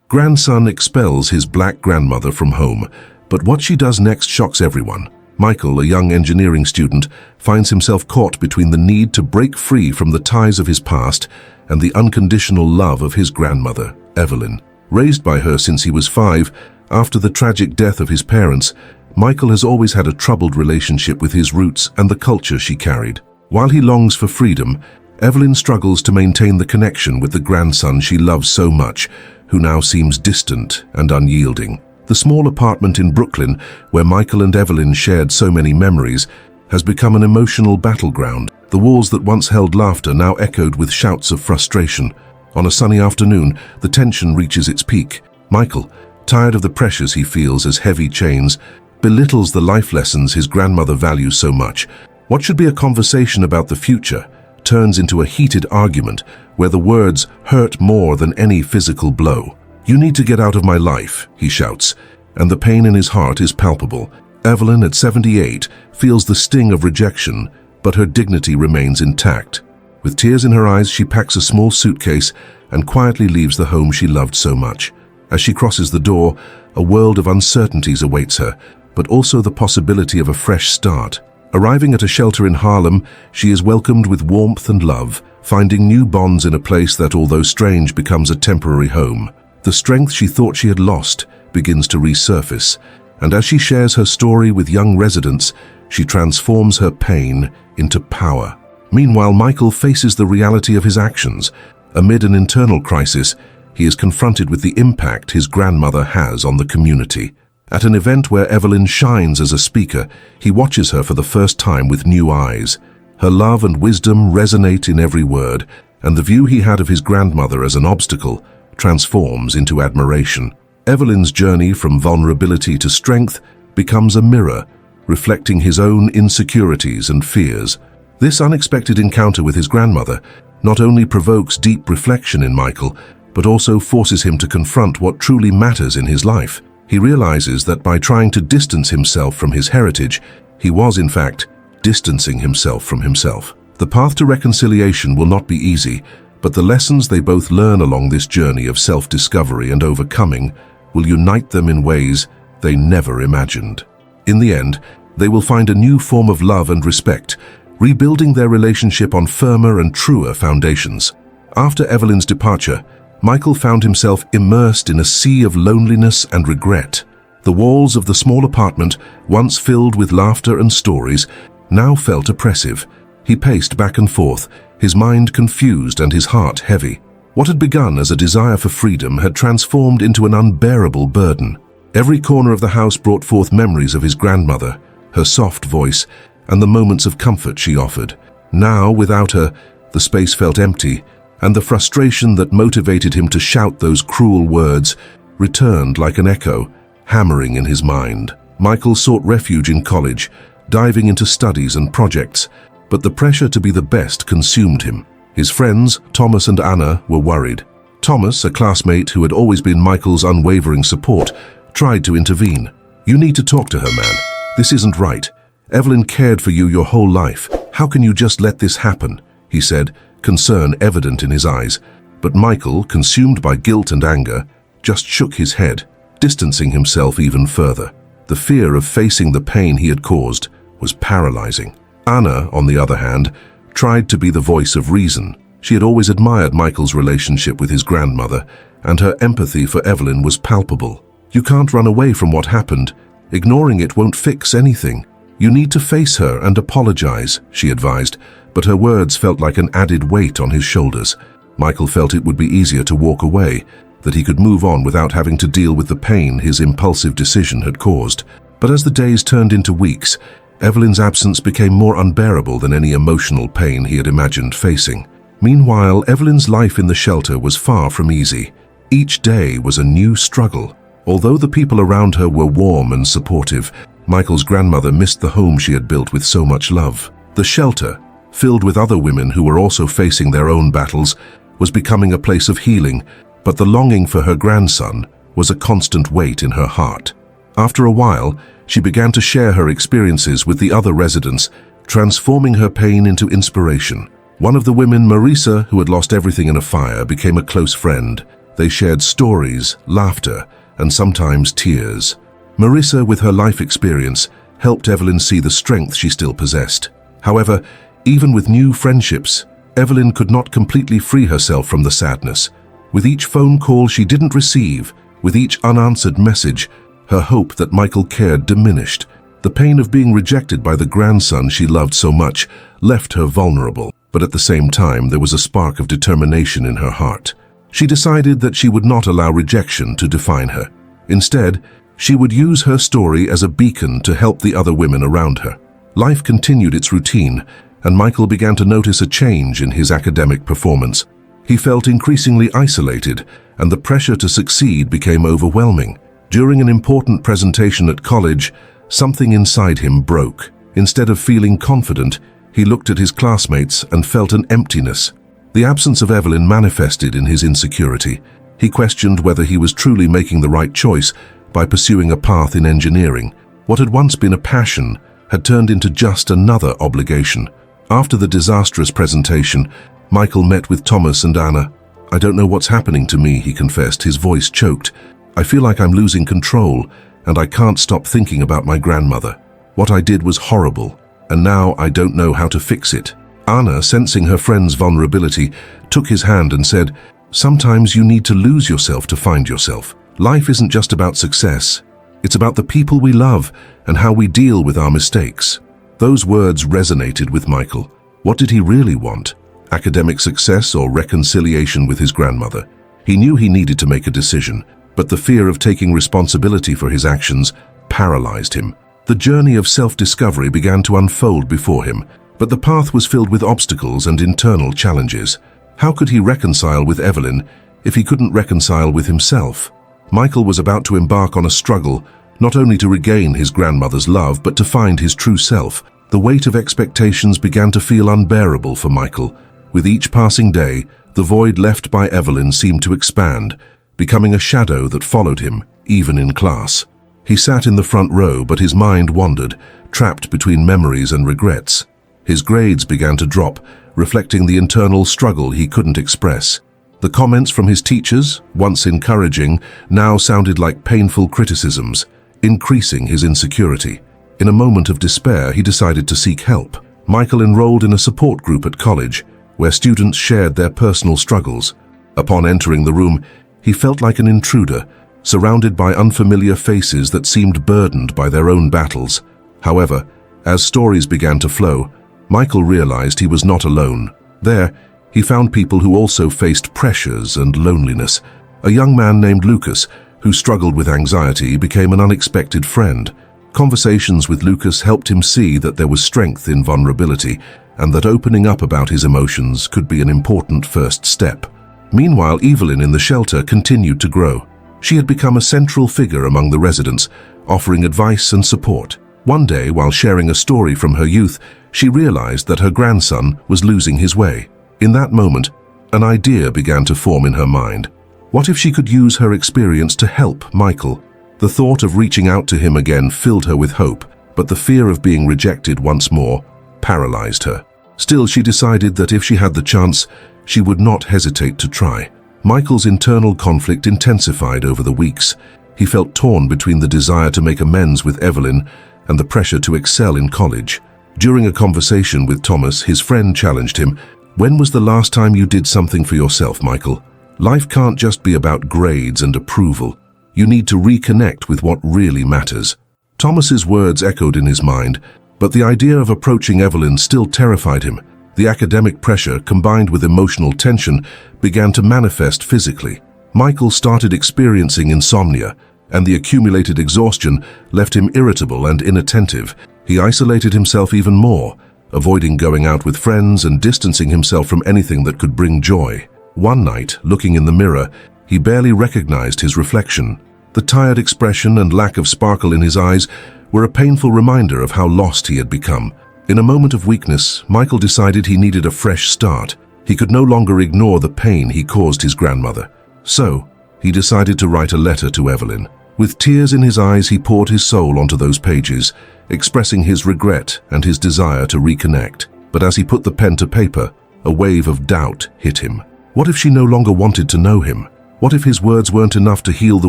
Grandson expels his black grandmother from home, but what she does next shocks everyone. Michael, a young engineering student, finds himself caught between the need to break free from the ties of his past and the unconditional love of his grandmother, Evelyn. Raised by her since he was 5, after the tragic death of his parents, Michael has always had a troubled relationship with his roots and the culture she carried. While he longs for freedom, Evelyn struggles to maintain the connection with the grandson she loves so much, who now seems distant and unyielding. The small apartment in Brooklyn, where Michael and Evelyn shared so many memories, has become an emotional battleground. The walls that once held laughter now echoed with shouts of frustration. On a sunny afternoon, the tension reaches its peak. Michael, tired of the pressures he feels as heavy chains, belittles the life lessons his grandmother values so much. What should be a conversation about the future turns into a heated argument where the words hurt more than any physical blow. "You need to get out of my life," he shouts, and the pain in his heart is palpable. Evelyn, at 78, feels the sting of rejection, but her dignity remains intact. With tears in her eyes, she packs a small suitcase and quietly leaves the home she loved so much. As she crosses the door, a world of uncertainties awaits her, but also the possibility of a fresh start. Arriving at a shelter in Harlem, she is welcomed with warmth and love, finding new bonds in a place that, although strange, becomes a temporary home. The strength she thought she had lost begins to resurface, and as she shares her story with young residents, she transforms her pain into power. Meanwhile, Michael faces the reality of his actions. Amid an internal crisis, he is confronted with the impact his grandmother has on the community. At an event where Evelyn shines as a speaker, he watches her for the first time with new eyes. Her love and wisdom resonate in every word, and the view he had of his grandmother as an obstacle transforms into admiration. Evelyn's journey from vulnerability to strength becomes a mirror, reflecting his own insecurities and fears. This unexpected encounter with his grandmother not only provokes deep reflection in Michael, but also forces him to confront what truly matters in his life. He realizes that by trying to distance himself from his heritage, he was, in fact, distancing himself from himself. The path to reconciliation will not be easy, but the lessons they both learn along this journey of self-discovery and overcoming will unite them in ways they never imagined. In the end, they will find a new form of love and respect, rebuilding their relationship on firmer and truer foundations. After Evelyn's departure, Michael found himself immersed in a sea of loneliness and regret. The walls of the small apartment, once filled with laughter and stories, now felt oppressive. He paced back and forth, his mind confused and his heart heavy. What had begun as a desire for freedom had transformed into an unbearable burden. Every corner of the house brought forth memories of his grandmother, her soft voice, and the moments of comfort she offered. Now, without her, the space felt empty, and the frustration that motivated him to shout those cruel words returned like an echo, hammering in his mind. Michael sought refuge in college, diving into studies and projects, but the pressure to be the best consumed him. His friends, Thomas and Anna, were worried. Thomas, a classmate who had always been Michael's unwavering support, tried to intervene. "You need to talk to her, man. This isn't right. Evelyn cared for you your whole life. How can you just let this happen?" he said, concern evident in his eyes. But Michael, consumed by guilt and anger, just shook his head, distancing himself even further. The fear of facing the pain he had caused was paralyzing. Anna, on the other hand, tried to be the voice of reason. She had always admired Michael's relationship with his grandmother, and her empathy for Evelyn was palpable. "You can't run away from what happened. Ignoring it won't fix anything. You need to face her and apologize," she advised, but her words felt like an added weight on his shoulders. Michael felt it would be easier to walk away, that he could move on without having to deal with the pain his impulsive decision had caused. But as the days turned into weeks, Evelyn's absence became more unbearable than any emotional pain he had imagined facing. Meanwhile, Evelyn's life in the shelter was far from easy. Each day was a new struggle. Although the people around her were warm and supportive, Michael's grandmother missed the home she had built with so much love. The shelter, filled with other women who were also facing their own battles, was becoming a place of healing, but the longing for her grandson was a constant weight in her heart. After a while, she began to share her experiences with the other residents, transforming her pain into inspiration. One of the women, Marisa, who had lost everything in a fire, became a close friend. They shared stories, laughter, and sometimes tears. Marissa, with her life experience, helped Evelyn see the strength she still possessed. However, even with new friendships, Evelyn could not completely free herself from the sadness. With each phone call she didn't receive, with each unanswered message, her hope that Michael cared diminished. The pain of being rejected by the grandson she loved so much left her vulnerable, but at the same time there was a spark of determination in her heart. She decided that she would not allow rejection to define her. Instead, she would use her story as a beacon to help the other women around her. Life continued its routine, and Michael began to notice a change in his academic performance. He felt increasingly isolated, and the pressure to succeed became overwhelming. During an important presentation at college, something inside him broke. Instead of feeling confident, he looked at his classmates and felt an emptiness. The absence of Evelyn manifested in his insecurity. He questioned whether he was truly making the right choice by pursuing a path in engineering. What had once been a passion had turned into just another obligation. After the disastrous presentation, Michael met with Thomas and Anna. "I don't know what's happening to me," he confessed, his voice choked. "I feel like I'm losing control, and I can't stop thinking about my grandmother. What I did was horrible, and now I don't know how to fix it." Anna, sensing her friend's vulnerability, took his hand and said, "Sometimes you need to lose yourself to find yourself. Life isn't just about success. It's about the people we love and how we deal with our mistakes." Those words resonated with Michael. What did he really want? Academic success or reconciliation with his grandmother? He knew he needed to make a decision, but the fear of taking responsibility for his actions paralyzed him. The journey of self-discovery began to unfold before him, but the path was filled with obstacles and internal challenges. How could he reconcile with Evelyn if he couldn't reconcile with himself? Michael was about to embark on a struggle, not only to regain his grandmother's love, but to find his true self. The weight of expectations began to feel unbearable for Michael. With each passing day, the void left by Evelyn seemed to expand, becoming a shadow that followed him, even in class. He sat in the front row, but his mind wandered, trapped between memories and regrets. His grades began to drop, reflecting the internal struggle he couldn't express. The comments from his teachers, once encouraging, now sounded like painful criticisms, increasing his insecurity. In a moment of despair, he decided to seek help. Michael enrolled in a support group at college, where students shared their personal struggles. Upon entering the room, he felt like an intruder, surrounded by unfamiliar faces that seemed burdened by their own battles. However, as stories began to flow, Michael realized he was not alone. There, he found people who also faced pressures and loneliness. A young man named Lucas, who struggled with anxiety, became an unexpected friend. Conversations with Lucas helped him see that there was strength in vulnerability, and that opening up about his emotions could be an important first step. Meanwhile, Evelyn in the shelter continued to grow. She had become a central figure among the residents, offering advice and support. One day, while sharing a story from her youth, she realized that her grandson was losing his way. In that moment, an idea began to form in her mind. What if she could use her experience to help Michael? The thought of reaching out to him again filled her with hope, but the fear of being rejected once more paralyzed her. Still, she decided that if she had the chance, she would not hesitate to try. Michael's internal conflict intensified over the weeks. He felt torn between the desire to make amends with Evelyn and the pressure to excel in college. During a conversation with Thomas, his friend challenged him, "When was the last time you did something for yourself, Michael? Life can't just be about grades and approval. You need to reconnect with what really matters." Thomas's words echoed in his mind, but the idea of approaching Evelyn still terrified him. The academic pressure, combined with emotional tension, began to manifest physically. Michael started experiencing insomnia, and the accumulated exhaustion left him irritable and inattentive. He isolated himself even more, avoiding going out with friends and distancing himself from anything that could bring joy. One night, looking in the mirror, he barely recognized his reflection. The tired expression and lack of sparkle in his eyes were a painful reminder of how lost he had become. In a moment of weakness, Michael decided he needed a fresh start. He could no longer ignore the pain he caused his grandmother. So, he decided to write a letter to Evelyn. With tears in his eyes, he poured his soul onto those pages, expressing his regret and his desire to reconnect. But as he put the pen to paper, a wave of doubt hit him. What if she no longer wanted to know him? What if his words weren't enough to heal the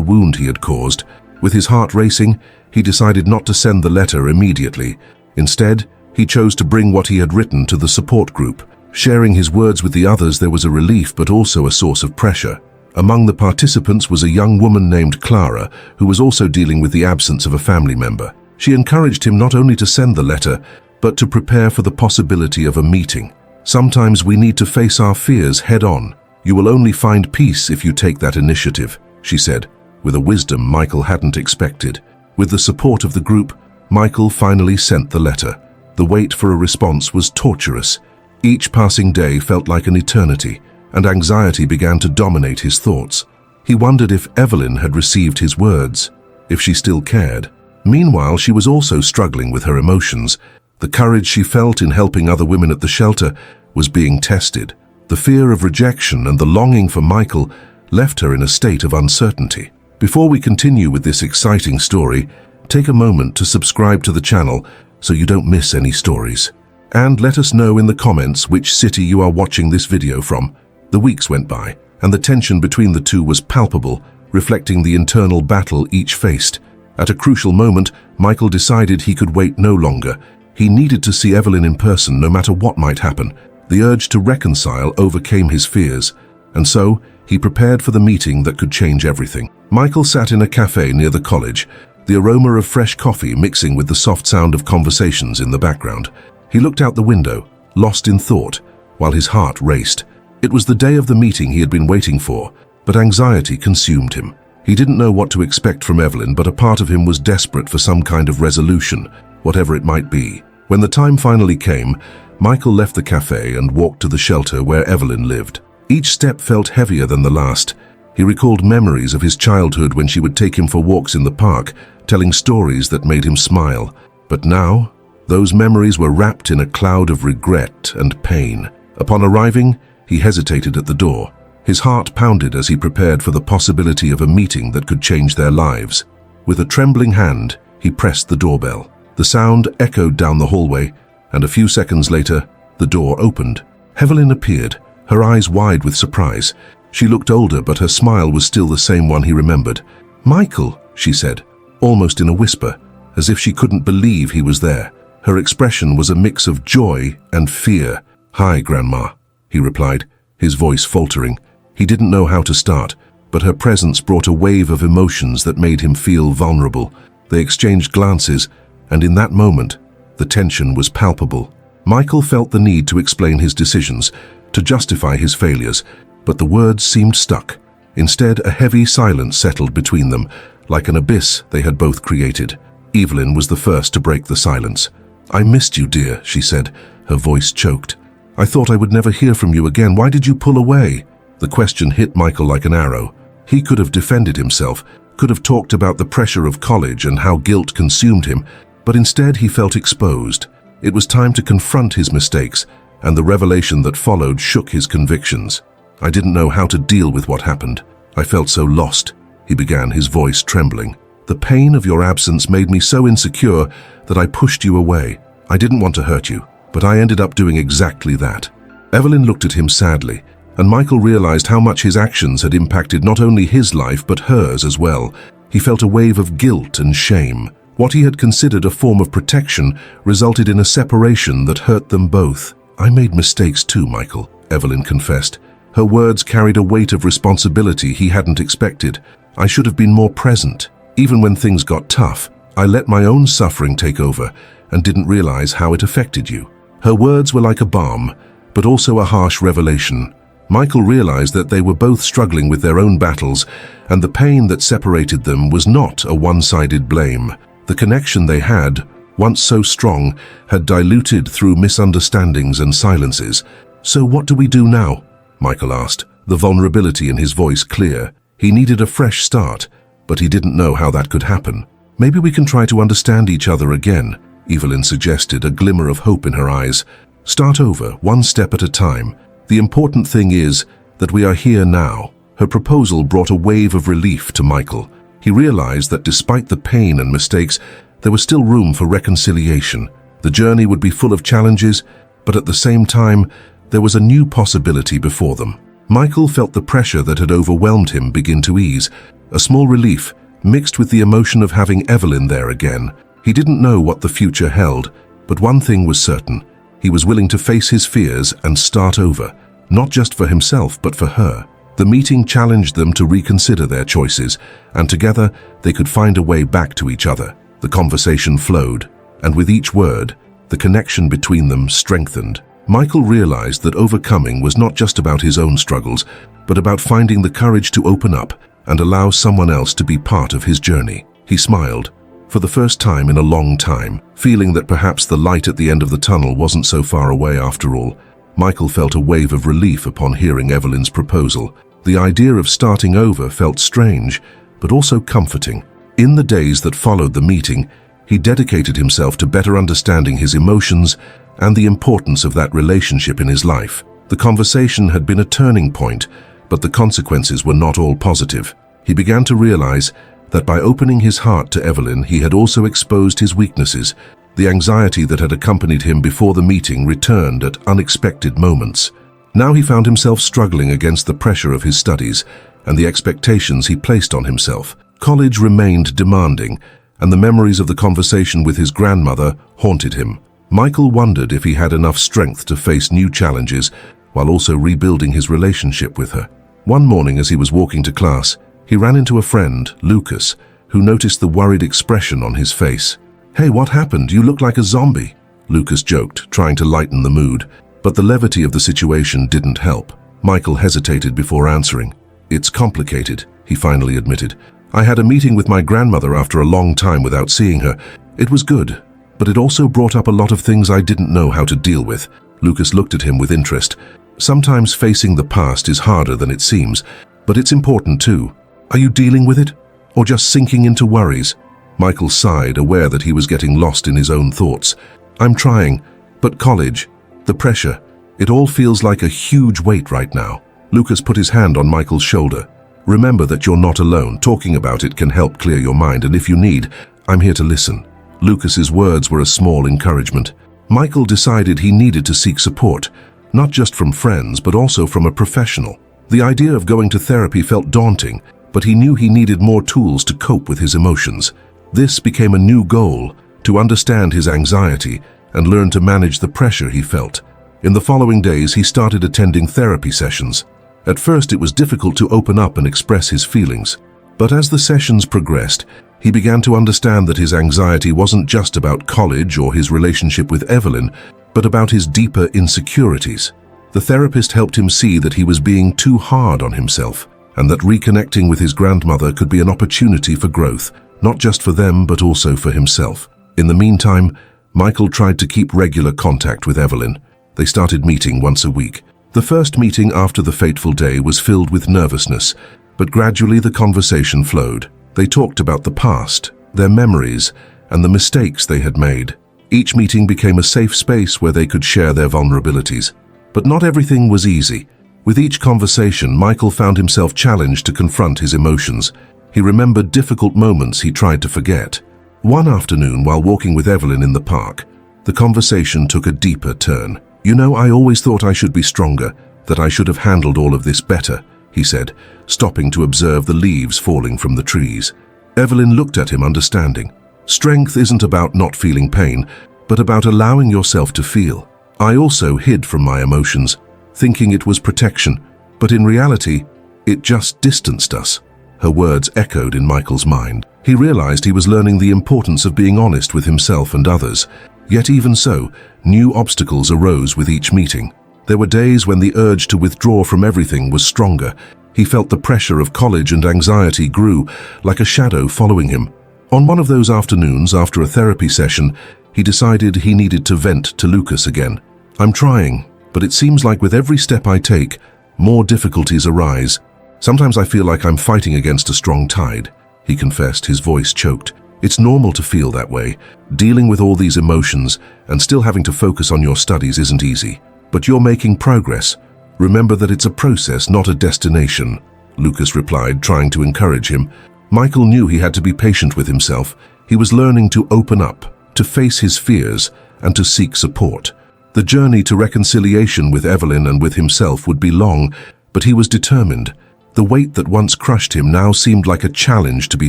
wound he had caused? With his heart racing, he decided not to send the letter immediately. Instead, he chose to bring what he had written to the support group. Sharing his words with the others, there was a relief but also a source of pressure. Among the participants was a young woman named Clara, who was also dealing with the absence of a family member. She encouraged him not only to send the letter, but to prepare for the possibility of a meeting. Sometimes we need to face our fears head-on. You will only find peace if you take that initiative, she said, with a wisdom Michael hadn't expected. With the support of the group, Michael finally sent the letter. The wait for a response was torturous. Each passing day felt like an eternity, and anxiety began to dominate his thoughts. He wondered if Evelyn had received his words, if she still cared. Meanwhile, she was also struggling with her emotions. The courage she felt in helping other women at the shelter was being tested. The fear of rejection and the longing for Michael left her in a state of uncertainty. Before we continue with this exciting story, take a moment to subscribe to the channel so you don't miss any stories. And let us know in the comments which city you are watching this video from. The weeks went by, and the tension between the two was palpable, reflecting the internal battle each faced. At a crucial moment, Michael decided he could wait no longer. He needed to see Evelyn in person no matter what might happen. The urge to reconcile overcame his fears, and so he prepared for the meeting that could change everything. Michael sat in a cafe near the college, the aroma of fresh coffee mixing with the soft sound of conversations in the background. He looked out the window, lost in thought, while his heart raced. It was the day of the meeting he had been waiting for, but anxiety consumed him. He didn't know what to expect from Evelyn, but a part of him was desperate for some kind of resolution, whatever it might be. When the time finally came, Michael left the cafe and walked to the shelter where Evelyn lived. Each step felt heavier than the last. He recalled memories of his childhood when she would take him for walks in the park, telling stories that made him smile. But now, those memories were wrapped in a cloud of regret and pain. Upon arriving, he hesitated at the door. His heart pounded as he prepared for the possibility of a meeting that could change their lives. With a trembling hand, he pressed the doorbell. The sound echoed down the hallway, and a few seconds later, the door opened. Evelyn appeared, her eyes wide with surprise. She looked older, but her smile was still the same one he remembered. "Michael," she said, almost in a whisper, as if she couldn't believe he was there. Her expression was a mix of joy and fear. "Hi, Grandma," he replied, his voice faltering. He didn't know how to start, but her presence brought a wave of emotions that made him feel vulnerable. They exchanged glances, and in that moment, the tension was palpable. Michael felt the need to explain his decisions, to justify his failures, but the words seemed stuck. Instead, a heavy silence settled between them, like an abyss they had both created. Evelyn was the first to break the silence. "I missed you, dear," she said, her voice choked. "I thought I would never hear from you again. Why did you pull away?" The question hit Michael like an arrow. He could have defended himself, could have talked about the pressure of college and how guilt consumed him, but instead he felt exposed. It was time to confront his mistakes, and the revelation that followed shook his convictions. "I didn't know how to deal with what happened. I felt so lost," he began, his voice trembling. "The pain of your absence made me so insecure that I pushed you away. I didn't want to hurt you, but I ended up doing exactly that." Evelyn looked at him sadly, and Michael realized how much his actions had impacted not only his life but hers as well. He felt a wave of guilt and shame. What he had considered a form of protection resulted in a separation that hurt them both. "I made mistakes too, Michael," Evelyn confessed. Her words carried a weight of responsibility he hadn't expected. "I should have been more present. Even when things got tough, I let my own suffering take over and didn't realize how it affected you." Her words were like a balm, but also a harsh revelation. Michael realized that they were both struggling with their own battles, and the pain that separated them was not a one-sided blame. The connection they had, once so strong, had diluted through misunderstandings and silences. "So what do we do now?" Michael asked, the vulnerability in his voice clear. He needed a fresh start, but he didn't know how that could happen. "Maybe we can try to understand each other again," Evelyn suggested, a glimmer of hope in her eyes. "Start over, one step at a time. The important thing is that we are here now." Her proposal brought a wave of relief to Michael. He realized that despite the pain and mistakes, there was still room for reconciliation. The journey would be full of challenges, but at the same time, there was a new possibility before them. Michael felt the pressure that had overwhelmed him begin to ease, a small relief mixed with the emotion of having Evelyn there again. He didn't know what the future held, but one thing was certain. He was willing to face his fears and start over, not just for himself but for her. The meeting challenged them to reconsider their choices, and together they could find a way back to each other. The conversation flowed, and with each word, the connection between them strengthened. Michael realized that overcoming was not just about his own struggles, but about finding the courage to open up and allow someone else to be part of his journey. He smiled, for the first time in a long time, feeling that perhaps the light at the end of the tunnel wasn't so far away after all. Michael felt a wave of relief upon hearing Evelyn's proposal. The idea of starting over felt strange, but also comforting. In the days that followed the meeting, he dedicated himself to better understanding his emotions and the importance of that relationship in his life. The conversation had been a turning point, but the consequences were not all positive. He began to realize that by opening his heart to Evelyn, he had also exposed his weaknesses. The anxiety that had accompanied him before the meeting returned at unexpected moments. Now he found himself struggling against the pressure of his studies and the expectations he placed on himself. College remained demanding, and the memories of the conversation with his grandmother haunted him. Michael wondered if he had enough strength to face new challenges while also rebuilding his relationship with her. One morning as he was walking to class, he ran into a friend, Lucas, who noticed the worried expression on his face. "Hey, what happened? You look like a zombie," Lucas joked, trying to lighten the mood. But the levity of the situation didn't help. Michael hesitated before answering. "It's complicated," he finally admitted. "I had a meeting with my grandmother after a long time without seeing her. It was good, but it also brought up a lot of things I didn't know how to deal with." Lucas looked at him with interest. "Sometimes facing the past is harder than it seems, but it's important too. Are you dealing with it, or just sinking into worries?" Michael sighed, aware that he was getting lost in his own thoughts. "I'm trying, but college, the pressure, it all feels like a huge weight right now." Lucas put his hand on Michael's shoulder. "Remember that you're not alone. Talking about it can help clear your mind, and if you need, I'm here to listen." Lucas's words were a small encouragement. Michael decided he needed to seek support, not just from friends, but also from a professional. The idea of going to therapy felt daunting, but he knew he needed more tools to cope with his emotions. This became a new goal, to understand his anxiety and learn to manage the pressure he felt. In the following days, he started attending therapy sessions. At first, it was difficult to open up and express his feelings. But as the sessions progressed, he began to understand that his anxiety wasn't just about college or his relationship with Evelyn, but about his deeper insecurities. The therapist helped him see that he was being too hard on himself, and that reconnecting with his grandmother could be an opportunity for growth, not just for them but also for himself. In the meantime, Michael tried to keep regular contact with Evelyn. They started meeting once a week. The first meeting after the fateful day was filled with nervousness, but gradually the conversation flowed. They talked about the past, their memories, and the mistakes they had made. Each meeting became a safe space where they could share their vulnerabilities. But not everything was easy. With each conversation, Michael found himself challenged to confront his emotions. He remembered difficult moments he tried to forget. One afternoon, while walking with Evelyn in the park, the conversation took a deeper turn. "You know, I always thought I should be stronger, that I should have handled all of this better," he said, stopping to observe the leaves falling from the trees. Evelyn looked at him, understanding. "Strength isn't about not feeling pain, but about allowing yourself to feel. I also hid from my emotions, thinking it was protection, but in reality, it just distanced us." Her words echoed in Michael's mind. He realized he was learning the importance of being honest with himself and others. Yet even so, new obstacles arose with each meeting. There were days when the urge to withdraw from everything was stronger. He felt the pressure of college and anxiety grew, like a shadow following him. On one of those afternoons, after a therapy session, he decided he needed to vent to Lucas again. "I'm trying, but it seems like with every step I take, more difficulties arise. Sometimes I feel like I'm fighting against a strong tide," he confessed, his voice choked. "It's normal to feel that way. Dealing with all these emotions and still having to focus on your studies isn't easy. But you're making progress. Remember that it's a process, not a destination," Lucas replied, trying to encourage him. Michael knew he had to be patient with himself. He was learning to open up, to face his fears, and to seek support. The journey to reconciliation with Evelyn and with himself would be long, But he was determined. The weight that once crushed him now seemed like a challenge to be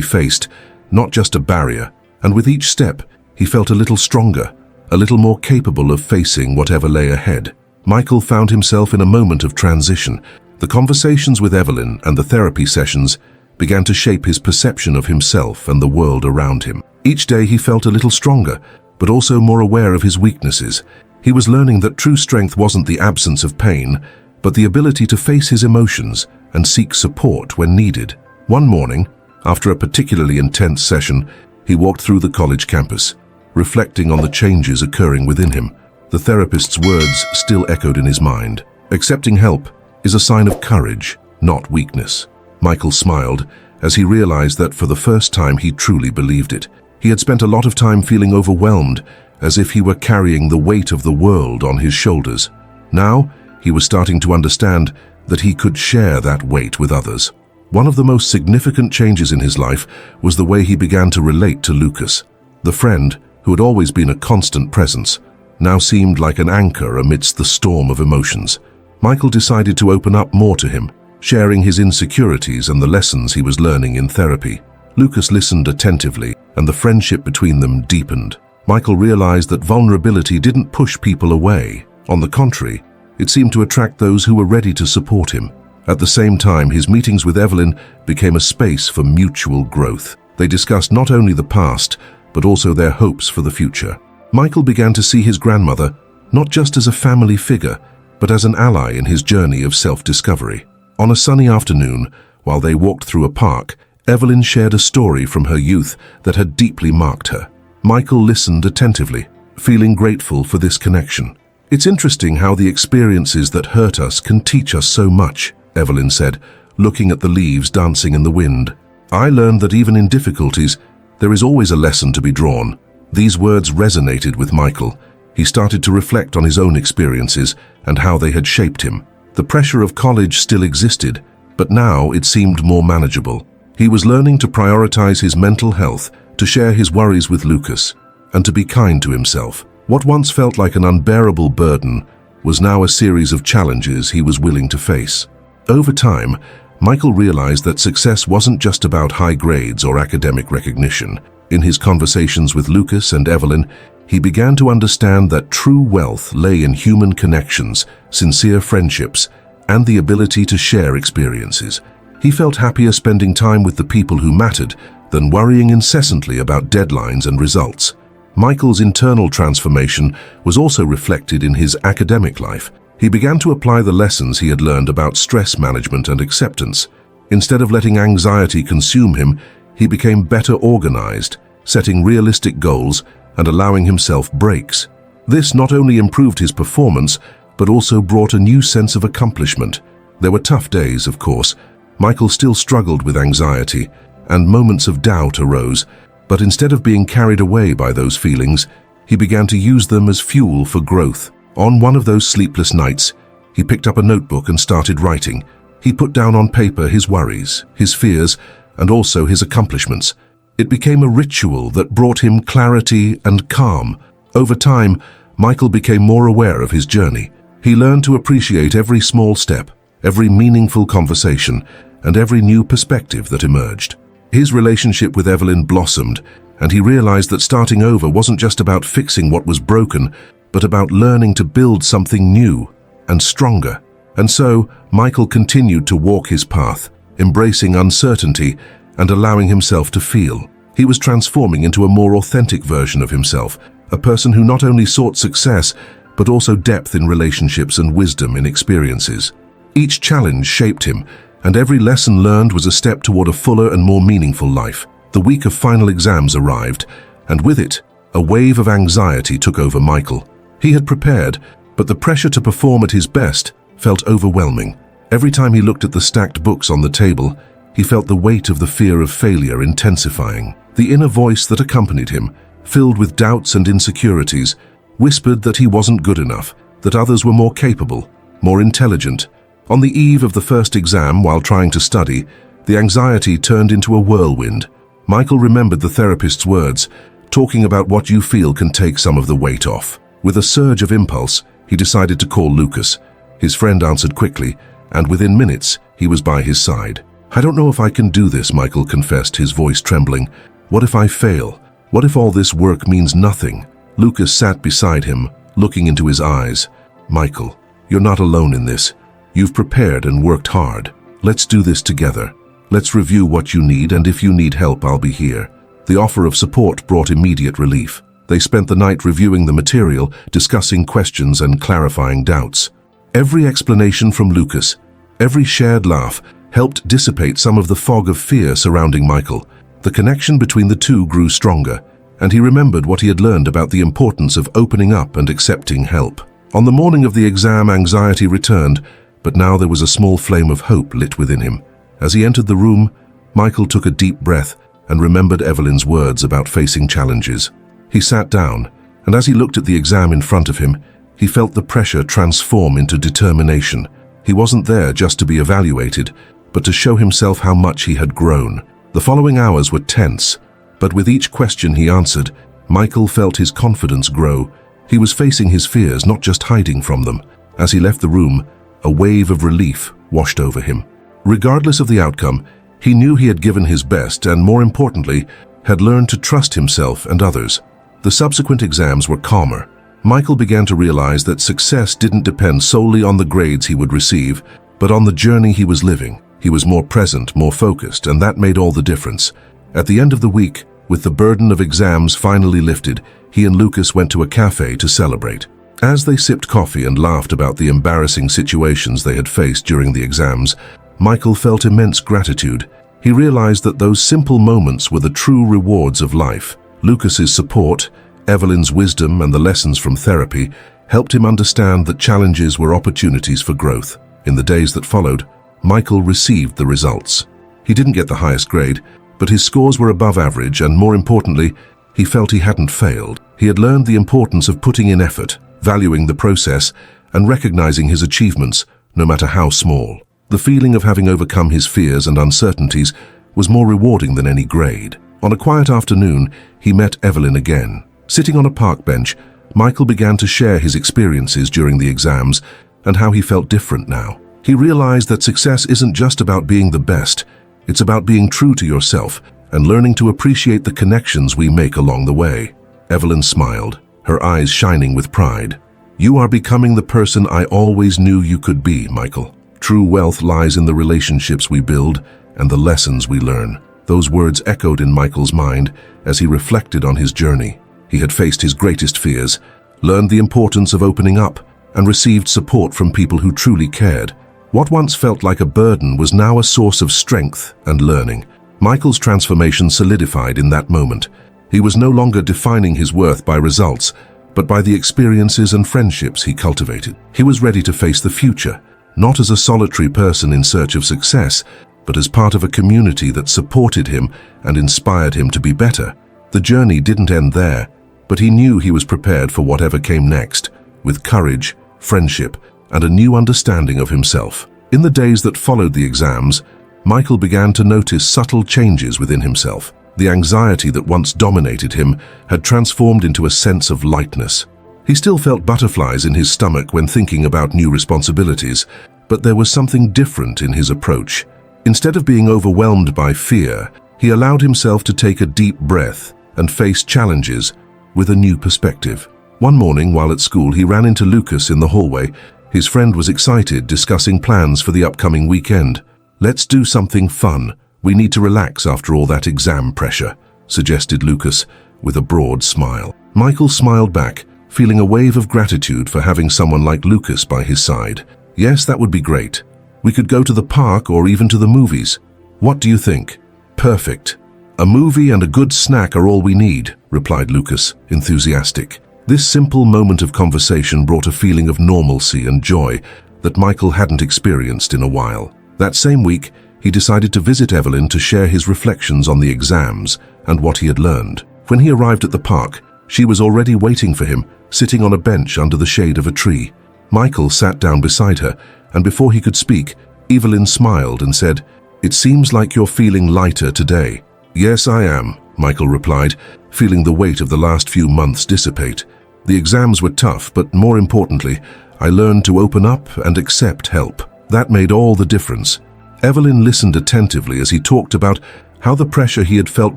faced, not just a barrier. And with each step, he felt a little stronger, a little more capable of facing whatever lay ahead. Michael found himself in a moment of transition. The conversations with Evelyn and the therapy sessions began to shape his perception of himself and the world around him. Each day he felt a little stronger, but also more aware of his weaknesses. He was learning that true strength wasn't the absence of pain, but the ability to face his emotions and seek support when needed. One morning, after a particularly intense session, he walked through the college campus, reflecting on the changes occurring within him. The therapist's words still echoed in his mind. Accepting help is a sign of courage, not weakness. Michael smiled as he realized that for the first time he truly believed it. He had spent a lot of time feeling overwhelmed, as if he were carrying the weight of the world on his shoulders. Now, he was starting to understand that he could share that weight with others. One of the most significant changes in his life was the way he began to relate to Lucas. The friend, who had always been a constant presence, now seemed like an anchor amidst the storm of emotions. Michael decided to open up more to him, sharing his insecurities and the lessons he was learning in therapy. Lucas listened attentively, and the friendship between them deepened. Michael realized that vulnerability didn't push people away. On the contrary, it seemed to attract those who were ready to support him. At the same time, his meetings with Evelyn became a space for mutual growth. They discussed not only the past, but also their hopes for the future. Michael began to see his grandmother not just as a family figure, but as an ally in his journey of self-discovery. On a sunny afternoon, while they walked through a park, Evelyn shared a story from her youth that had deeply marked her. Michael listened attentively, feeling grateful for this connection. "It's interesting how the experiences that hurt us can teach us so much," Evelyn said, looking at the leaves dancing in the wind. "I learned that even in difficulties, there is always a lesson to be drawn." These words resonated with Michael. He started to reflect on his own experiences and how they had shaped him. The pressure of college still existed, but now it seemed more manageable. He was learning to prioritize his mental health, to share his worries with Lucas, and to be kind to himself. What once felt like an unbearable burden was now a series of challenges he was willing to face. Over time, Michael realized that success wasn't just about high grades or academic recognition. In his conversations with Lucas and Evelyn, he began to understand that true wealth lay in human connections, sincere friendships, and the ability to share experiences. He felt happier spending time with the people who mattered than worrying incessantly about deadlines and results. Michael's internal transformation was also reflected in his academic life. He began to apply the lessons he had learned about stress management and acceptance. Instead of letting anxiety consume him, he became better organized, setting realistic goals and allowing himself breaks. This not only improved his performance, but also brought a new sense of accomplishment. There were tough days, of course. Michael still struggled with anxiety, and moments of doubt arose, but instead of being carried away by those feelings, he began to use them as fuel for growth. On one of those sleepless nights, he picked up a notebook and started writing. He put down on paper his worries, his fears, and also his accomplishments. It became a ritual that brought him clarity and calm. Over time, Michael became more aware of his journey. He learned to appreciate every small step, every meaningful conversation, and every new perspective that emerged. His relationship with Evelyn blossomed, and he realized that starting over wasn't just about fixing what was broken, but about learning to build something new and stronger. And so, Michael continued to walk his path, embracing uncertainty and allowing himself to feel. He was transforming into a more authentic version of himself, a person who not only sought success, but also depth in relationships and wisdom in experiences. Each challenge shaped him, and every lesson learned was a step toward a fuller and more meaningful life. The week of final exams arrived, and with it, a wave of anxiety took over Michael. He had prepared, but the pressure to perform at his best felt overwhelming. Every time he looked at the stacked books on the table, he felt the weight of the fear of failure intensifying. The inner voice that accompanied him, filled with doubts and insecurities, whispered that he wasn't good enough, that others were more capable, more intelligent. On the eve of the first exam, while trying to study, the anxiety turned into a whirlwind. Michael remembered the therapist's words, talking about what you feel can take some of the weight off. With a surge of impulse, he decided to call Lucas. His friend answered quickly, and within minutes, he was by his side. "I don't know if I can do this," Michael confessed, his voice trembling. "What if I fail? What if all this work means nothing?" Lucas sat beside him, looking into his eyes. "Michael, you're not alone in this. You've prepared and worked hard. Let's do this together. Let's review what you need, and if you need help, I'll be here." The offer of support brought immediate relief. They spent the night reviewing the material, discussing questions and clarifying doubts. Every explanation from Lucas, every shared laugh, helped dissipate some of the fog of fear surrounding Michael. The connection between the two grew stronger, and he remembered what he had learned about the importance of opening up and accepting help. On the morning of the exam, anxiety returned, but now there was a small flame of hope lit within him. As he entered the room, Michael took a deep breath and remembered Evelyn's words about facing challenges. He sat down, and as he looked at the exam in front of him, he felt the pressure transform into determination. He wasn't there just to be evaluated, but to show himself how much he had grown. The following hours were tense, but with each question he answered, Michael felt his confidence grow. He was facing his fears, not just hiding from them. As he left the room, a wave of relief washed over him. Regardless of the outcome, he knew he had given his best and, more importantly, had learned to trust himself and others. The subsequent exams were calmer. Michael began to realize that success didn't depend solely on the grades he would receive, but on the journey he was living. He was more present, more focused, and that made all the difference. At the end of the week, with the burden of exams finally lifted, he and Lucas went to a cafe to celebrate. As they sipped coffee and laughed about the embarrassing situations they had faced during the exams, Michael felt immense gratitude. He realized that those simple moments were the true rewards of life. Lucas's support, Evelyn's wisdom, and the lessons from therapy helped him understand that challenges were opportunities for growth. In the days that followed, Michael received the results. He didn't get the highest grade, but his scores were above average, and more importantly, he felt he hadn't failed. He had learned the importance of putting in effort, valuing the process, and recognizing his achievements, no matter how small. The feeling of having overcome his fears and uncertainties was more rewarding than any grade. On a quiet afternoon, he met Evelyn again. Sitting on a park bench, Michael began to share his experiences during the exams and how he felt different now. He realized that success isn't just about being the best, it's about being true to yourself and learning to appreciate the connections we make along the way. Evelyn smiled, her eyes shining with pride. "You are becoming the person I always knew you could be, Michael. True wealth lies in the relationships we build and the lessons we learn." Those words echoed in Michael's mind as he reflected on his journey. He had faced his greatest fears, learned the importance of opening up, and received support from people who truly cared. What once felt like a burden was now a source of strength and learning. Michael's transformation solidified in that moment. He was no longer defining his worth by results, but by the experiences and friendships he cultivated. He was ready to face the future, not as a solitary person in search of success, but as part of a community that supported him and inspired him to be better. The journey didn't end there, but he knew he was prepared for whatever came next, with courage, friendship, and a new understanding of himself. In the days that followed the exams, Michael began to notice subtle changes within himself. The anxiety that once dominated him had transformed into a sense of lightness. He still felt butterflies in his stomach when thinking about new responsibilities, but there was something different in his approach. Instead of being overwhelmed by fear, he allowed himself to take a deep breath and face challenges with a new perspective. One morning while at school, he ran into Lucas in the hallway. His friend was excited, discussing plans for the upcoming weekend. "Let's do something fun. We need to relax after all that exam pressure," suggested Lucas with a broad smile. Michael smiled back, feeling a wave of gratitude for having someone like Lucas by his side. "Yes, that would be great. We could go to the park or even to the movies. What do you think?" "Perfect. A movie and a good snack are all we need," replied Lucas, enthusiastic. This simple moment of conversation brought a feeling of normalcy and joy that Michael hadn't experienced in a while. That same week, he decided to visit Evelyn to share his reflections on the exams and what he had learned. When he arrived at the park, she was already waiting for him, sitting on a bench under the shade of a tree. Michael sat down beside her, and before he could speak, Evelyn smiled and said, "It seems like you're feeling lighter today." "Yes, I am," Michael replied, feeling the weight of the last few months dissipate. "The exams were tough, but more importantly, I learned to open up and accept help." That made all the difference. Evelyn listened attentively as he talked about how the pressure he had felt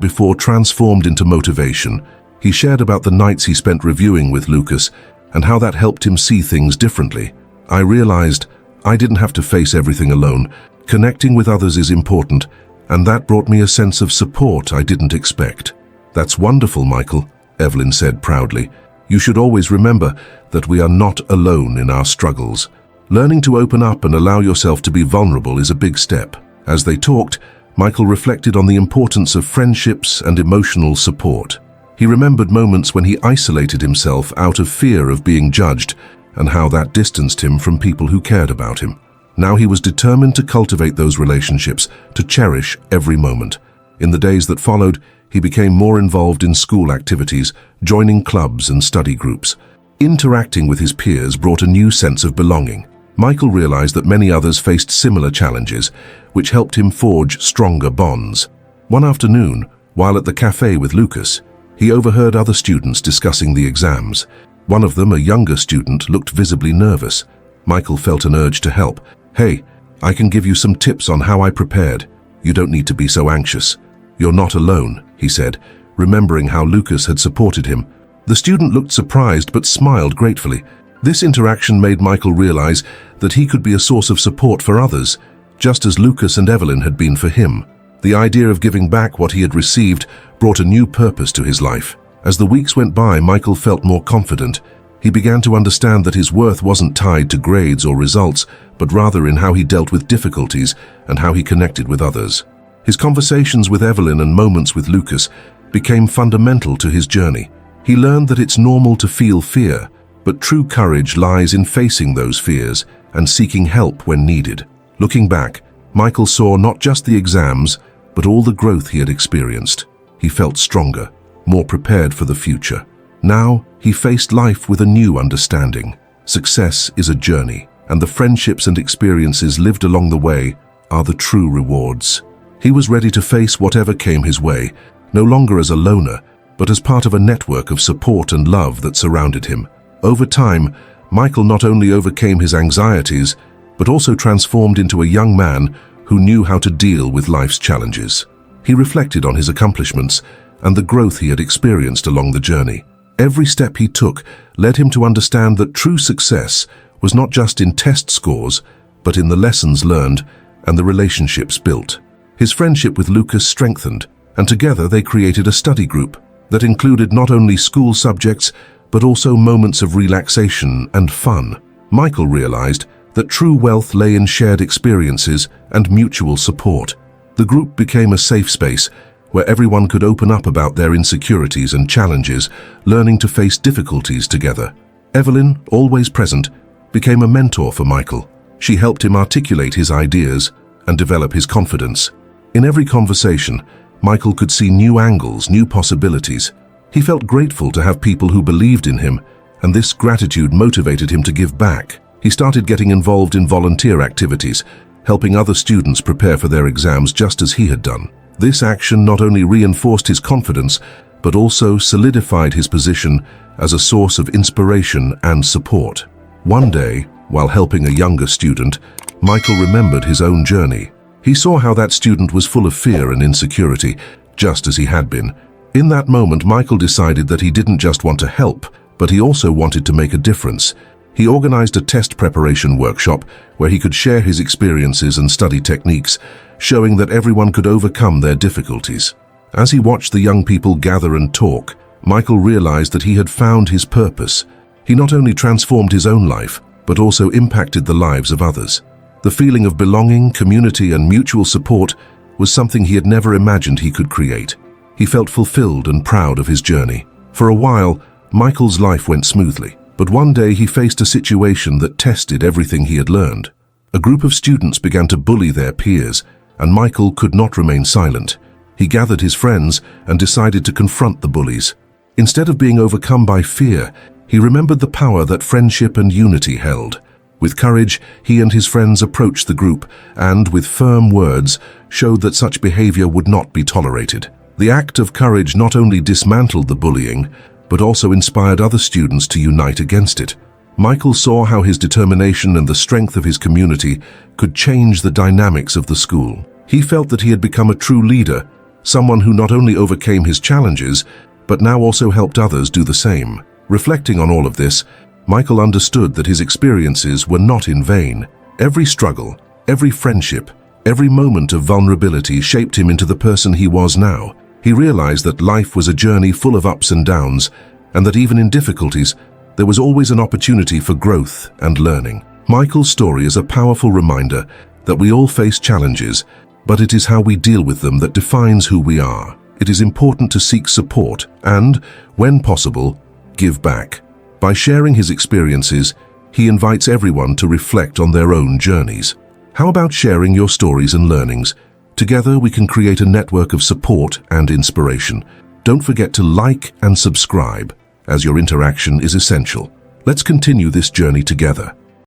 before transformed into motivation. He shared about the nights he spent reviewing with Lucas and how that helped him see things differently. I realized I didn't have to face everything alone. Connecting with others is important, and that brought me a sense of support I didn't expect. That's wonderful, Michael, Evelyn said proudly. You should always remember that we are not alone in our struggles. Learning to open up and allow yourself to be vulnerable is a big step. As they talked, Michael reflected on the importance of friendships and emotional support. He remembered moments when he isolated himself out of fear of being judged and how that distanced him from people who cared about him. Now he was determined to cultivate those relationships, to cherish every moment. In the days that followed, he became more involved in school activities, joining clubs and study groups. Interacting with his peers brought a new sense of belonging. Michael realized that many others faced similar challenges, which helped him forge stronger bonds. One afternoon, while at the cafe with Lucas, he overheard other students discussing the exams. One of them, a younger student, looked visibly nervous. Michael felt an urge to help. "Hey, I can give you some tips on how I prepared. You don't need to be so anxious. You're not alone," he said, remembering how Lucas had supported him. The student looked surprised but smiled gratefully. This interaction made Michael realize that he could be a source of support for others, just as Lucas and Evelyn had been for him. The idea of giving back what he had received brought a new purpose to his life. As the weeks went by, Michael felt more confident. He began to understand that his worth wasn't tied to grades or results, but rather in how he dealt with difficulties and how he connected with others. His conversations with Evelyn and moments with Lucas became fundamental to his journey. He learned that it's normal to feel fear, but true courage lies in facing those fears and seeking help when needed. Looking back, Michael saw not just the exams, but all the growth he had experienced. He felt stronger, more prepared for the future. Now, he faced life with a new understanding. Success is a journey, and the friendships and experiences lived along the way are the true rewards. He was ready to face whatever came his way, no longer as a loner, but as part of a network of support and love that surrounded him. Over time, Michael not only overcame his anxieties, but also transformed into a young man who knew how to deal with life's challenges. He reflected on his accomplishments and the growth he had experienced along the journey. Every step he took led him to understand that true success was not just in test scores, but in the lessons learned and the relationships built. His friendship with Lucas strengthened, and together they created a study group that included not only school subjects, but also moments of relaxation and fun. Michael realized that true wealth lay in shared experiences and mutual support. The group became a safe space where everyone could open up about their insecurities and challenges, learning to face difficulties together. Evelyn, always present, became a mentor for Michael. She helped him articulate his ideas and develop his confidence. In every conversation, Michael could see new angles, new possibilities. He felt grateful to have people who believed in him, and this gratitude motivated him to give back. He started getting involved in volunteer activities, helping other students prepare for their exams just as he had done. This action not only reinforced his confidence, but also solidified his position as a source of inspiration and support. One day, while helping a younger student, Michael remembered his own journey. He saw how that student was full of fear and insecurity, just as he had been. In that moment, Michael decided that he didn't just want to help, but he also wanted to make a difference. He organized a test preparation workshop where he could share his experiences and study techniques, showing that everyone could overcome their difficulties. As he watched the young people gather and talk, Michael realized that he had found his purpose. He not only transformed his own life, but also impacted the lives of others. The feeling of belonging, community, and mutual support was something he had never imagined he could create. He felt fulfilled and proud of his journey. For a while, Michael's life went smoothly, but one day he faced a situation that tested everything he had learned. A group of students began to bully their peers, and Michael could not remain silent. He gathered his friends and decided to confront the bullies. Instead of being overcome by fear, he remembered the power that friendship and unity held. With courage, he and his friends approached the group and, with firm words, showed that such behavior would not be tolerated. The act of courage not only dismantled the bullying, but also inspired other students to unite against it. Michael saw how his determination and the strength of his community could change the dynamics of the school. He felt that he had become a true leader, someone who not only overcame his challenges, but now also helped others do the same. Reflecting on all of this, Michael understood that his experiences were not in vain. Every struggle, every friendship, every moment of vulnerability shaped him into the person he was now. He realized that life was a journey full of ups and downs, and that even in difficulties, there was always an opportunity for growth and learning. Michael's story is a powerful reminder that we all face challenges, but it is how we deal with them that defines who we are. It is important to seek support and, when possible, give back. By sharing his experiences, he invites everyone to reflect on their own journeys. How about sharing your stories and learnings? Together we can create a network of support and inspiration. Don't forget to like and subscribe, as your interaction is essential. Let's continue this journey together.